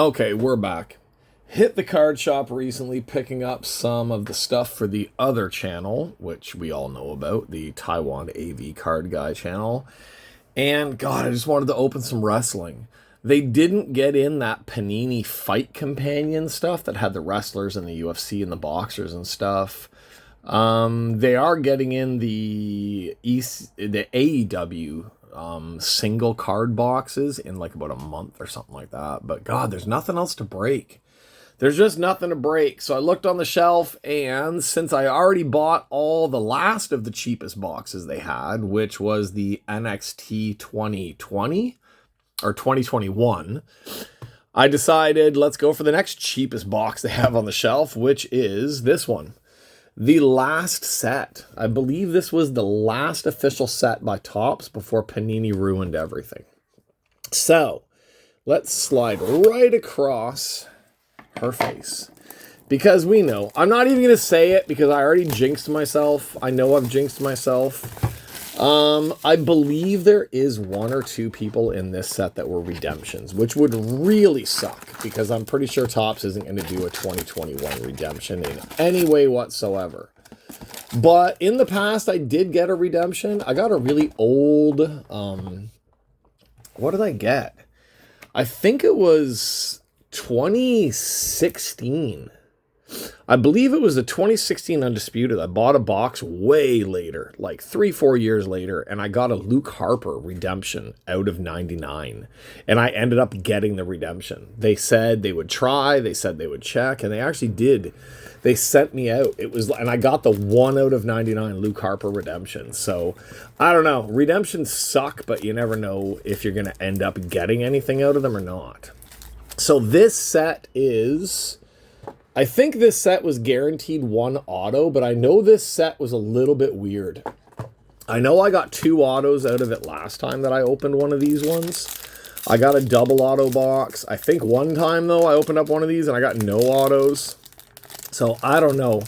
Okay, we're back. Hit the card shop recently, picking up some of the stuff for the other channel, which we all know about, the Taiwan AV Card Guy channel. And God, I just wanted to open some wrestling. They didn't get in that Panini Fight Companion stuff that had the wrestlers and the UFC and the boxers and stuff. They are getting in the AEW single card boxes in like about a month or something like that. But God, there's nothing else to break. There's just nothing to break. So I looked on the shelf, and since I already bought all the last of the cheapest boxes they had, which was the NXT 2020 or 2021, I decided let's go for the next cheapest box they have on the shelf, which is this one. The last set. I believe this was the last official set by Topps before Panini ruined everything. So let's slide right across her face. Because we know. I'm not even going to say it because I already jinxed myself. I know I've jinxed myself. I believe there is one or two people in this set that were redemptions, which would really suck because I'm pretty sure Topps isn't going to do a 2021 redemption in any way whatsoever. But in the past, I did get a redemption. I got a really old, what did I get? I think it was 2016. I believe it was the 2016 Undisputed. I bought a box way later, like 3-4 years later, and I got a Luke Harper redemption out of 99. And I ended up getting the redemption. They said they would try, they said they would check, and they actually did. They sent me out. And I got the 1 out of 99 Luke Harper redemption. So, I don't know. Redemptions suck, but you never know if you're going to end up getting anything out of them or not. So this set is... I think this set was guaranteed 1 auto, but I know this set was a little bit weird. I know I got 2 autos out of it last time that I opened one of these ones. I got a double auto box. I think one time, though, I opened up one of these and I got no autos. So, I don't know.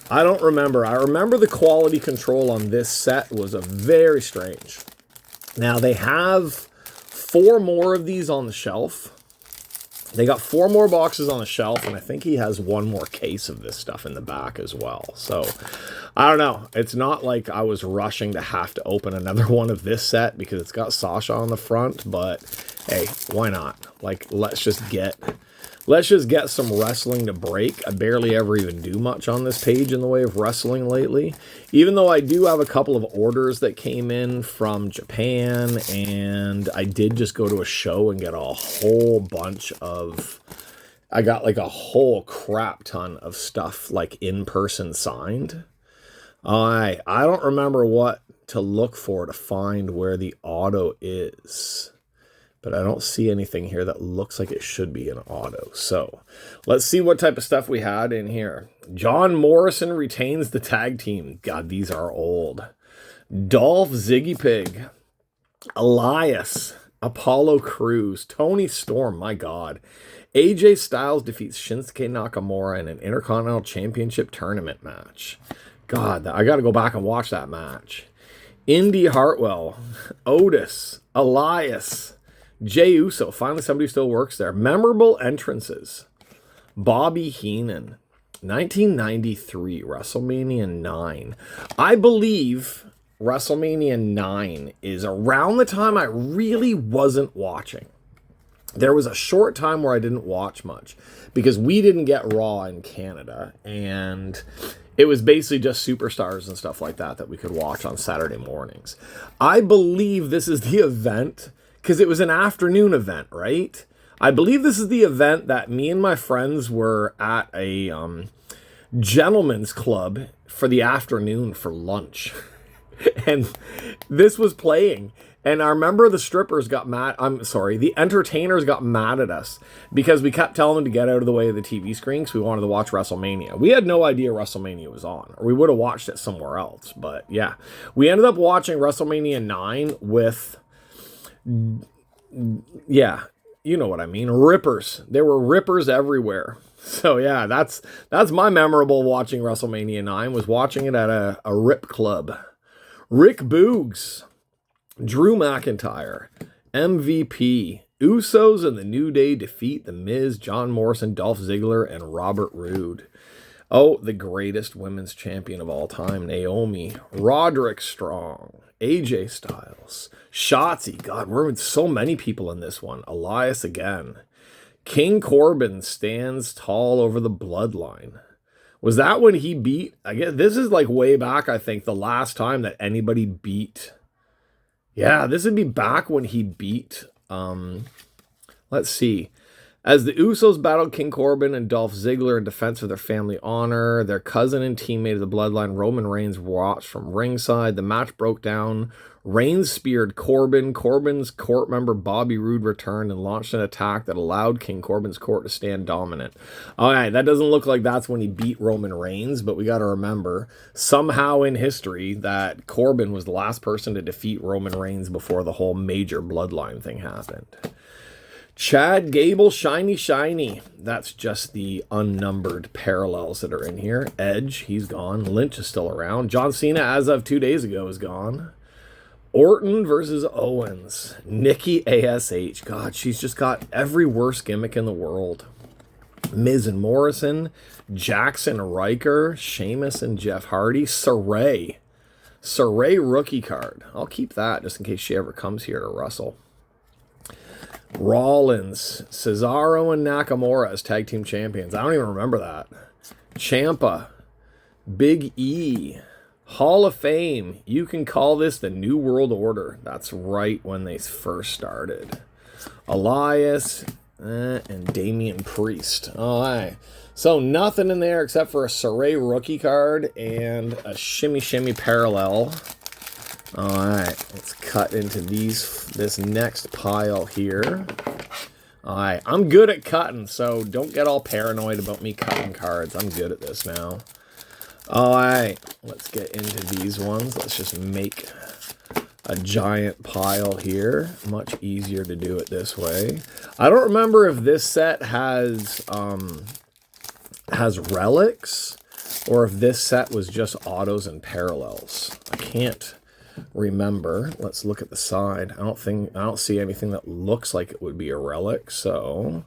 I don't remember. I remember the quality control on this set was a very strange. Now, they have 4 more of these on the shelf. They got 4 more boxes on the shelf, and I think he has 1 more case of this stuff in the back as well. So, I don't know. It's not like I was rushing to have to open another one of this set because it's got Sasha on the front, but hey, why not? Like, let's just get some wrestling to break. I barely ever even do much on this page in the way of wrestling lately. Even though I do have a couple of orders that came in from Japan, and I did just go to a show and get a whole bunch of... I got like a whole crap ton of stuff like in person signed. I don't remember what to look for to find where the auto is. But I don't see anything here that looks like it should be an auto. So let's see what type of stuff we had in here. John Morrison retains the tag team. God, these are old. Dolph Ziggy Pig. Elias. Apollo Crews. Tony Storm. My God. AJ Styles defeats Shinsuke Nakamura in an Intercontinental Championship tournament match. God, I got to go back and watch that match. Indy Hartwell. Otis. Elias. Jey Uso, finally somebody who still works there. Memorable entrances. Bobby Heenan. 1993, WrestleMania 9. I believe WrestleMania 9 is around the time I really wasn't watching. There was a short time where I didn't watch much because we didn't get Raw in Canada, and it was basically just superstars and stuff like that we could watch on Saturday mornings. I believe this is the event... because it was an afternoon event, right? I believe this is the event that me and my friends were at a gentleman's club for the afternoon for lunch. And this was playing. And I remember the strippers got mad. The entertainers got mad at us because we kept telling them to get out of the way of the TV screen because we wanted to watch WrestleMania. We had no idea WrestleMania was on, or we would have watched it somewhere else. But yeah, we ended up watching WrestleMania 9 with... yeah, you know what I mean. Rippers. There were rippers everywhere. So yeah, that's my memorable watching WrestleMania 9 was watching it at a rip club. Rick Boogs, Drew McIntyre, MVP, Usos and the New Day defeat The Miz, John Morrison, Dolph Ziggler, and Robert Roode. Oh, the greatest women's champion of all time, Naomi, Roderick Strong, AJ Styles, Shotzi. God, we're with so many people in this one. Elias again. King Corbin stands tall over the bloodline. Was that when he beat, I guess this is like way back, I think, the last time that anybody beat. Yeah, this would be back when he beat, let's see. As the Usos battled King Corbin and Dolph Ziggler in defense of their family honor, their cousin and teammate of the bloodline, Roman Reigns, watched from ringside. The match broke down. Reigns speared Corbin. Corbin's court member Bobby Roode returned and launched an attack that allowed King Corbin's court to stand dominant. All right, that doesn't look like that's when he beat Roman Reigns, but we got to remember somehow in history that Corbin was the last person to defeat Roman Reigns before the whole major bloodline thing happened. Chad Gable, shiny. That's just the unnumbered parallels that are in here. Edge, he's gone. Lynch is still around. John Cena, as of 2 days ago, is gone. Orton versus Owens. Nikki ASH. God, she's just got every worst gimmick in the world. Miz and Morrison. Jackson Riker. Sheamus and Jeff Hardy. Saray rookie card. I'll keep that just in case she ever comes here to wrestle. Rollins, Cesaro, and Nakamura as tag team champions. I don't even remember that. Ciampa, Big E, Hall of Fame. You can call this the New World Order. That's right when they first started. Elias and Damian Priest. All right. So nothing in there except for a Saray rookie card and a shimmy parallel. All right, let's cut into this next pile here. All right, I'm good at cutting, so don't get all paranoid about me cutting cards. I'm good at this now. All right, let's get into these ones. Let's just make a giant pile here. Much easier to do it this way. I don't remember if this set has relics or if this set was just autos and parallels. I can't remember. Let's look at the side. I don't see anything that looks like it would be a relic, so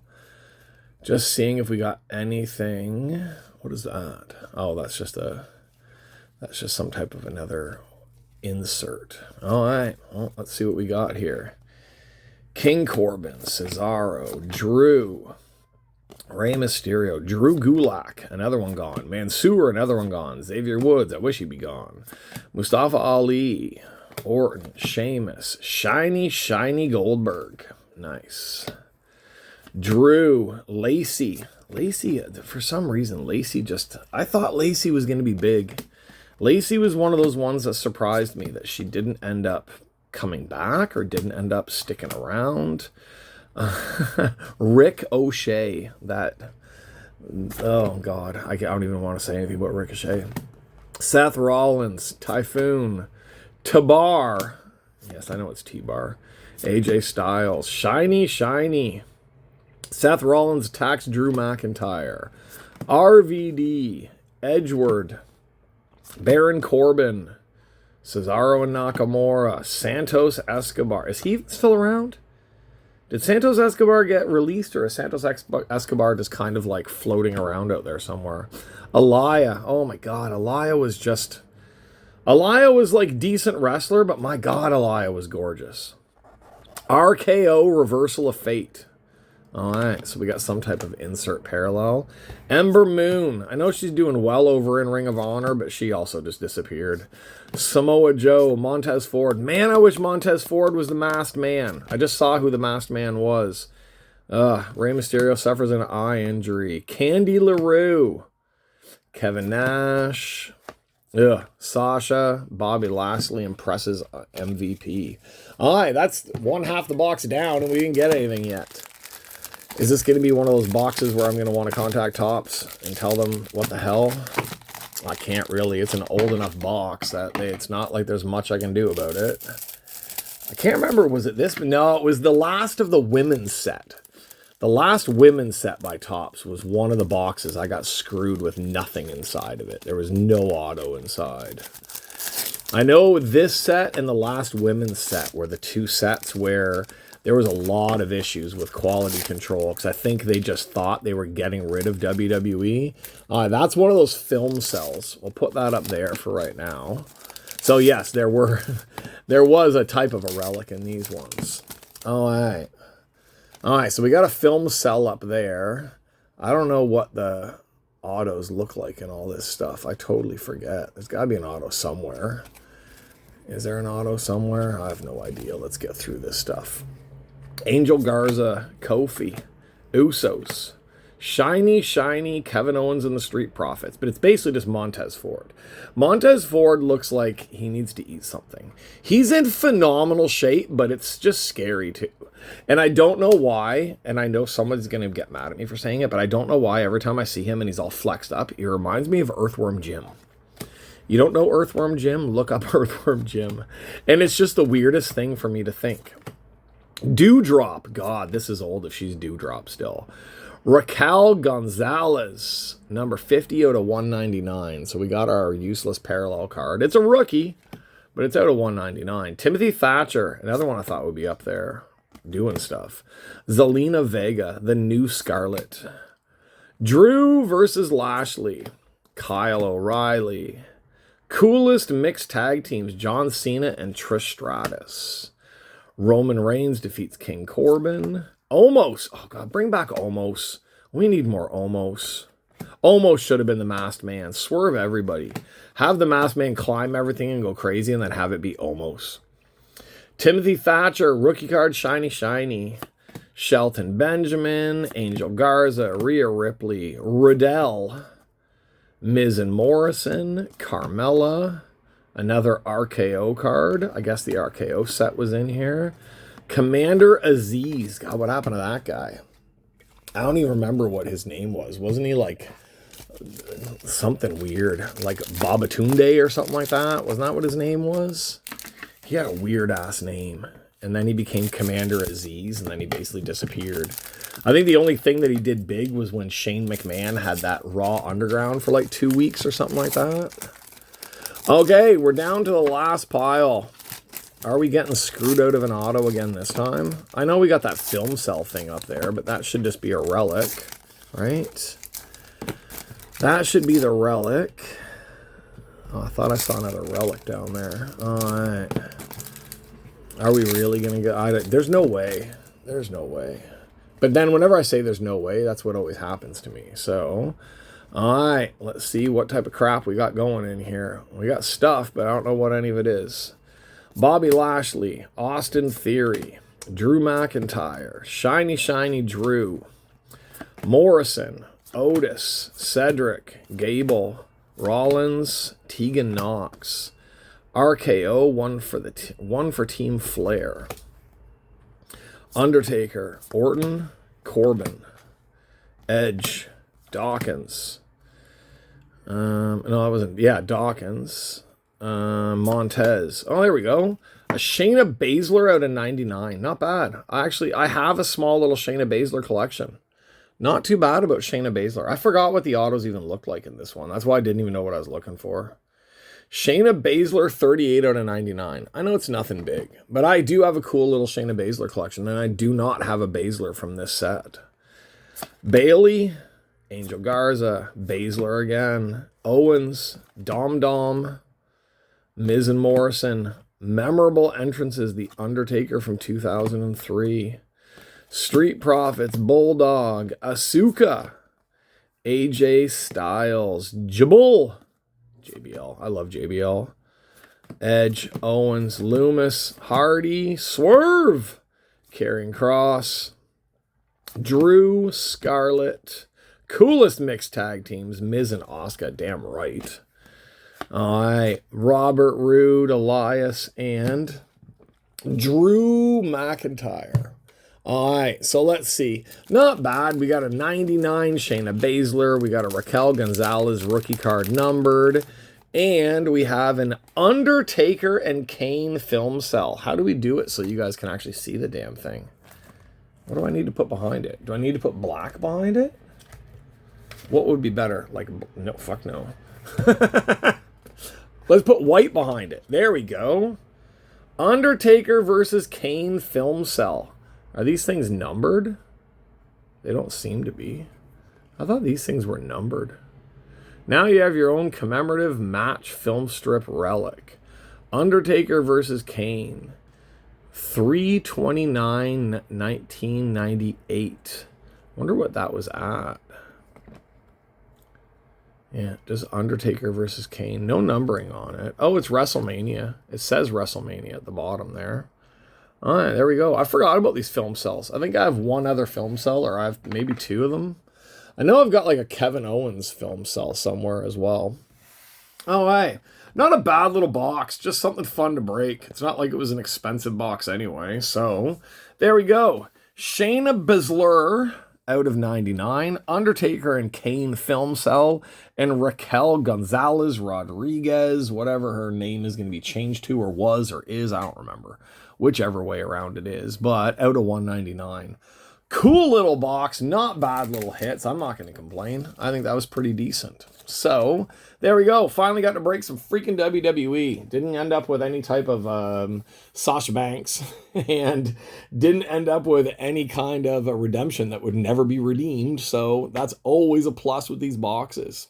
just seeing if we got anything. What is that? Oh, that's just some type of another insert. All right, well, let's see what we got here. King Corbin, Cesaro, Drew, Rey Mysterio, Drew Gulak, another one gone. Mansoor, another one gone. Xavier Woods, I wish he'd be gone. Mustafa Ali, Orton, Sheamus, shiny Goldberg. Nice. Drew, Lacey, for some reason, I thought Lacey was going to be big. Lacey was one of those ones that surprised me that she didn't end up coming back or didn't end up sticking around. Rick O'Shea, oh God, I don't even want to say anything about Ricochet. Seth Rollins, Typhoon, Tabar, yes, I know it's T-Bar, AJ Styles, shiny. Seth Rollins attacks Drew McIntyre, RVD, Edgeworth, Baron Corbin, Cesaro and Nakamura, Santos Escobar. Is he still around? Did Santos Escobar get released, or is Santos Escobar just kind of like floating around out there somewhere? Aliyah. Oh my God. Aliyah was like decent wrestler, but my God, Aliyah was gorgeous. RKO, Reversal of Fate. All right, so we got some type of insert parallel. Ember Moon. I know she's doing well over in Ring of Honor, but she also just disappeared. Samoa Joe, Montez Ford. Man, I wish Montez Ford was the Masked Man. I just saw who the Masked Man was. Rey Mysterio suffers an eye injury. Candy LaRue. Kevin Nash. Sasha. Bobby Lashley impresses MVP. All right, that's one half the box down, and we didn't get anything yet. Is this going to be one of those boxes where I'm going to want to contact Topps and tell them what the hell? I can't really. It's an old enough box that it's not like there's much I can do about it. I can't remember. Was it this? No, it was the last of the women's set. The last women's set by Topps was one of the boxes. I got screwed with nothing inside of it. There was no auto inside. I know this set and the last women's set were the two sets where there was a lot of issues with quality control because I think they just thought they were getting rid of WWE. That's one of those film cells. We'll put that up there for right now. So yes, there was a type of a relic in these ones. All right, so we got a film cell up there. I don't know what the autos look like and all this stuff. I totally forget. There's got to be an auto somewhere. Is there an auto somewhere? I have no idea. Let's get through this stuff. Angel Garza, Kofi, Usos, shiny Kevin Owens and the Street Profits. But it's basically just Montez Ford. Montez Ford looks like he needs to eat something. He's in phenomenal shape, but it's just scary too. And I don't know why, and I know someone's going to get mad at me for saying it, but I don't know why every time I see him and he's all flexed up, he reminds me of Earthworm Jim. You don't know Earthworm Jim? Look up Earthworm Jim. And it's just the weirdest thing for me to think. Dewdrop. God, this is old if she's Dewdrop still. Raquel Gonzalez, number 50 out of 199. So we got our useless parallel card. It's a rookie, but it's out of 199. Timothy Thatcher, another one I thought would be up there doing stuff. Zelina Vega, the new Scarlet. Drew versus Lashley. Kyle O'Reilly. Coolest mixed tag teams, John Cena and Trish Stratus. Roman Reigns defeats King Corbin. Omos. Oh, God, bring back Omos. We need more Omos. Omos should have been the masked man. Swerve everybody. Have the masked man climb everything and go crazy and then have it be Omos. Timothy Thatcher, rookie card, shiny. Shelton Benjamin, Angel Garza, Rhea Ripley, Riddell, Miz and Morrison, Carmella, another RKO card. I guess the RKO set was in here. Commander Aziz. God, what happened to that guy? I don't even remember what his name was. Wasn't he like something weird? Like Babatunde or something like that? Wasn't that what his name was? He had a weird-ass name. And then he became Commander Aziz, and then he basically disappeared. I think the only thing that he did big was when Shane McMahon had that Raw Underground for like 2 weeks or something like that. Okay, we're down to the last pile. Are we getting screwed out of an auto again this time? I know we got that film cell thing up there, but that should just be a relic, right? That should be the relic. Oh, I thought I saw another relic down there. All right. Are we really going to go? There's no way. There's no way. But then whenever I say there's no way, that's what always happens to me. So, all right. Let's see what type of crap we got going in here. We got stuff, but I don't know what any of it is. Bobby Lashley, Austin Theory, Drew McIntyre, shiny Drew, Morrison, Otis, Cedric, Gable, Rollins, Tegan Knox, RKO, one for Team Flair, Undertaker, Orton, Corbin, Edge, Dawkins. No, I wasn't. Yeah, Dawkins, Montez. Oh, there we go. A Shayna Baszler out of 99. Not bad. I have a small little Shayna Baszler collection. Not too bad about Shayna Baszler. I forgot what the autos even looked like in this one. That's why I didn't even know what I was looking for. Shayna Baszler, 38 out of 99. I know it's nothing big, but I do have a cool little Shayna Baszler collection, and I do not have a Baszler from this set. Bailey, Angel Garza, Baszler again, Owens, Dom, Miz and Morrison. Memorable entrances, The Undertaker from 2003. Street Profits, Bulldog, Asuka, AJ Styles, JBL, I love JBL, Edge, Owens, Loomis, Hardy, Swerve, Karrion Kross, Drew, Scarlett, coolest mixed tag teams, Miz and Asuka, damn right. All right, Robert Roode, Elias, and Drew McIntyre. All right, so let's see. Not bad. We got a 99 Shayna Baszler. We got a Raquel Gonzalez rookie card numbered. And we have an Undertaker and Kane film cell. How do we do it so you guys can actually see the damn thing? What do I need to put behind it? Do I need to put black behind it? What would be better? Like, no, fuck no. Let's put white behind it. There we go. Undertaker versus Kane film cell. Are these things numbered? They don't seem to be. I thought these things were numbered. Now you have your own commemorative match film strip relic. Undertaker versus Kane. 3/29/1998. Wonder what that was at. Yeah, just Undertaker versus Kane. No numbering on it. Oh, it's WrestleMania. It says WrestleMania at the bottom there. All right, there we go. I forgot about these film cells. I think I have one other film cell, or I have maybe two of them. I know I've got like a Kevin Owens film cell somewhere as well. Oh, hey. Not a bad little box. Just something fun to break. It's not like it was an expensive box anyway. So, there we go. Shayna Baszler out of 99. Undertaker and Kane film cell. And Raquel Gonzalez Rodriguez, whatever her name is going to be changed to, or was, or is. I don't remember. Whichever way around it is. But out of 199. Cool little box, not bad little hits. I'm not going to complain. I think that was pretty decent. So, there we go. Finally got to break some freaking WWE. Didn't end up with any type of Sasha Banks. And didn't end up with any kind of a redemption that would never be redeemed. So, that's always a plus with these boxes.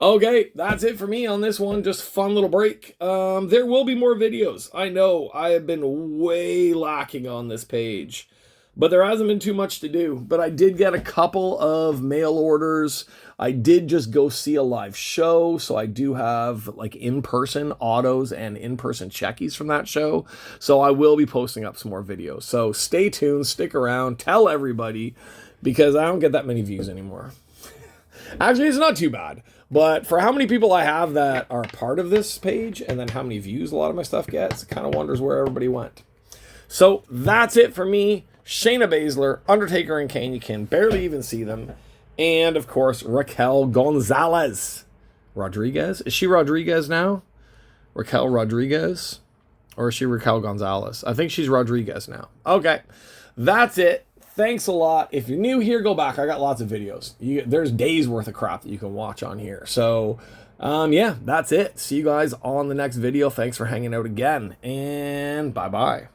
Okay, that's it for me on this one. Just fun little break. There will be more videos. I know I have been way lacking on this page. But there hasn't been too much to do. But I did get a couple of mail orders. I did just go see a live show. So I do have like in-person autos and in-person checkies from that show. So I will be posting up some more videos. So stay tuned, stick around, tell everybody, because I don't get that many views anymore. Actually, it's not too bad. But for how many people I have that are part of this page, and then how many views a lot of my stuff gets, it kind of wonders where everybody went. So that's it for me. Shayna Baszler, Undertaker, and Kane. You can barely even see them. And, of course, Raquel Gonzalez Rodriguez. Is she Rodriguez now? Raquel Rodriguez? Or is she Raquel Gonzalez? I think she's Rodriguez now. Okay. That's it. Thanks a lot. If you're new here, go back. I got lots of videos. There's days worth of crap that you can watch on here. So, yeah, that's it. See you guys on the next video. Thanks for hanging out again. And bye-bye.